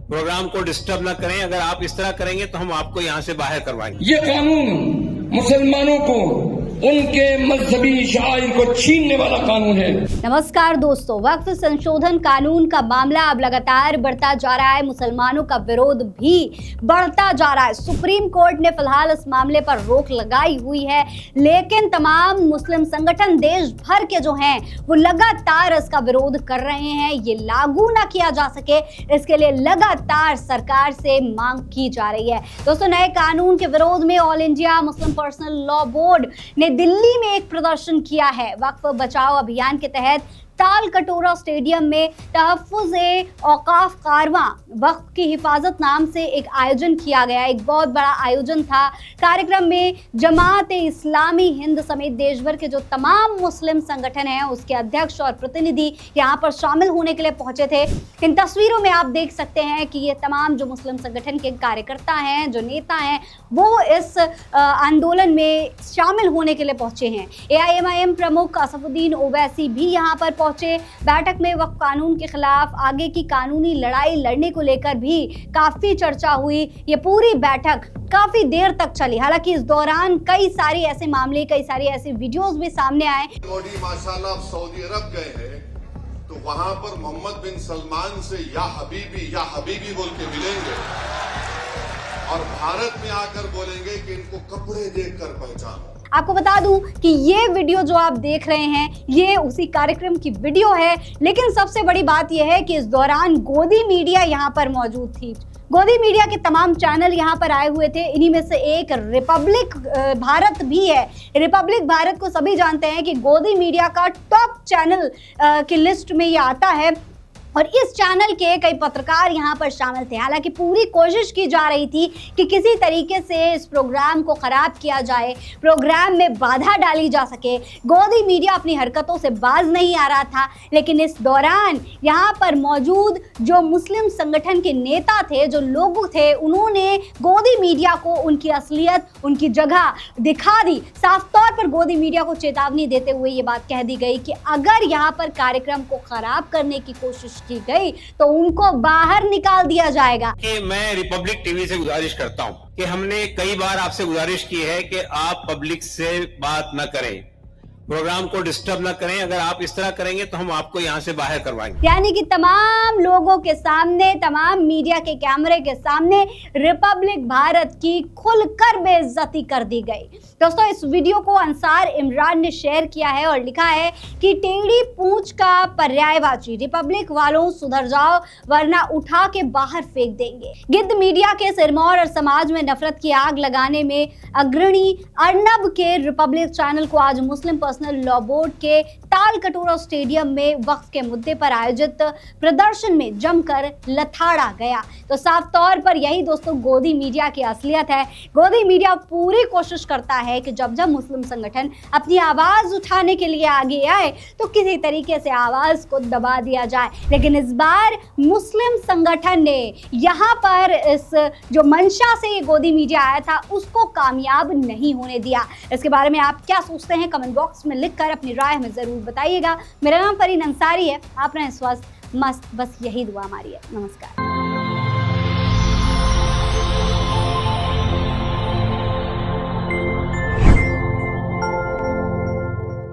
ये कानून मुसलमानों को उनके मजहबी शायर को छीनने वाला कानून है। नमस्कार दोस्तों, वक्फ संशोधन कानून का मामला अब लगातार बढ़ता जा रहा है। मुसलमानों का विरोध भी बढ़ता जा रहा है। सुप्रीम कोर्ट ने फिलहाल इस मामले पर रोक लगाई हुई है, लेकिन तमाम मुस्लिम संगठन देश भर के जो हैं वो लगातार इसका विरोध कर रहे हैं। ये लागू ना किया जा सके, इसके लिए लगातार सरकार से मांग की जा रही है। दोस्तों, नए कानून के विरोध में all India Muslim personal law board ने दिल्ली में एक प्रदर्शन किया है। वक्फ बचाओ अभियान के तहत ताल कटोरा स्टेडियम में तहफ़्फ़ुज़-ए-औक़ाफ़ कारवां वक्फ की हिफाजत नाम से एक आयोजन किया गया। एक बहुत बड़ा आयोजन था। कार्यक्रम में जमात-ए-इस्लामी हिंद समेत देश भर के जो तमाम मुस्लिम संगठन हैं उसके अध्यक्ष और प्रतिनिधि यहाँ पर शामिल होने के लिए पहुंचे थे। इन तस्वीरों में आप देख सकते हैं कि ये तमाम जो मुस्लिम संगठन के कार्यकर्ता हैं, जो नेता हैं, वो इस आंदोलन में शामिल होने के लिए पहुंचे हैं। AIMIM प्रमुख असफुद्दीन ओवैसी भी यहाँ पर पहुंचे। बैठक में वक्फ कानून के खिलाफ आगे की कानूनी लड़ाई लड़ने को लेकर भी काफी चर्चा हुई। ये पूरी बैठक काफी देर तक चली। हालांकि इस दौरान कई सारे ऐसे मामले, कई सारे ऐसे वीडियोस भी सामने आए। मोदी माशाल्लाह सऊदी अरब गए हैं तो वहां पर मोहम्मद बिन सलमान से या हबीबी बोल के मिलेंगे और भारत में आकर बोलेंगे कि इनको कपड़े देखकर पहचानो। आपको बता दूं कि ये वीडियो जो आप देख रहे हैं ये उसी कार्यक्रम की वीडियो है, लेकिन सबसे बड़ी बात यह है कि इस दौरान गोदी मीडिया यहाँ पर मौजूद थी। गोदी मीडिया के तमाम चैनल यहाँ पर आए हुए थे। इन्हीं में से एक रिपब्लिक भारत भी है। रिपब्लिक भारत को सभी जानते हैं कि गोदी मीडिया का टॉप चैनल की लिस्ट में ये आता है और इस चैनल के कई पत्रकार यहाँ पर शामिल थे। हालांकि पूरी कोशिश की जा रही थी कि किसी तरीके से इस प्रोग्राम को ख़राब किया जाए, प्रोग्राम में बाधा डाली जा सके। गोदी मीडिया अपनी हरकतों से बाज नहीं आ रहा था, लेकिन इस दौरान यहाँ पर मौजूद जो मुस्लिम संगठन के नेता थे, जो लोग थे, उन्होंने गोदी मीडिया को उनकी असलियत, उनकी जगह दिखा दी। साफ तौर पर गोदी मीडिया को चेतावनी देते हुए ये बात कह दी गई कि अगर यहाँ पर कार्यक्रम को ख़राब करने की कोशिश की गई तो उनको बाहर निकाल दिया जाएगा। कि मैं रिपब्लिक टीवी से गुजारिश करता हूं कि हमने कई बार आपसे गुजारिश की है कि आप पब्लिक से बात न करें, प्रोग्राम को डिस्टर्ब न करें। अगर आप इस तरह करेंगे तो हम आपको यहाँ से बाहर करवाएंगे। यानी कि तमाम लोगों के सामने, तमाम मीडिया के कैमरे के सामने रिपब्लिक भारत की खुलकर बेइज्जती कर दी गई। दोस्तों, इस वीडियो को अंसार इमरान ने शेयर किया है और लिखा है कि टेढ़ी पूंछ का पर्यायवाची, रिपब्लिक वालों सुधर जाओ वरना उठा के बाहर फेंक देंगे। गिद्ध मीडिया के सिरमौर और समाज में नफरत की आग लगाने में अग्रणी अर्नब के रिपब्लिक चैनल को आज मुस्लिम पर्सनल लॉ बोर्ड के ताल कटोरा स्टेडियम में वक्फ के मुद्दे पर आयोजित प्रदर्शन में जमकर लथाड़ा गया। तो साफ तौर पर यही दोस्तों गोदी मीडिया की असलियत है। गोदी मीडिया पूरी कोशिश करता है कि जब जब मुस्लिम संगठन अपनी आवाज उठाने के लिए आगे आए तो किसी तरीके से आवाज को दबा दिया जाए, लेकिन इस बार मुस्लिम संगठन ने यहाँ पर इस जो मंशा से ये गोदी मीडिया आया था उसको कामयाब नहीं होने दिया। इसके बारे में आप क्या सोचते हैं कमेंट बॉक्स में लिखकर अपनी राय हमें जरूर बताइएगा। मेरा नाम फरीन अंसारी है। आप रहें स्वस्थ मस्त, बस यही दुआ हमारी है। नमस्कार।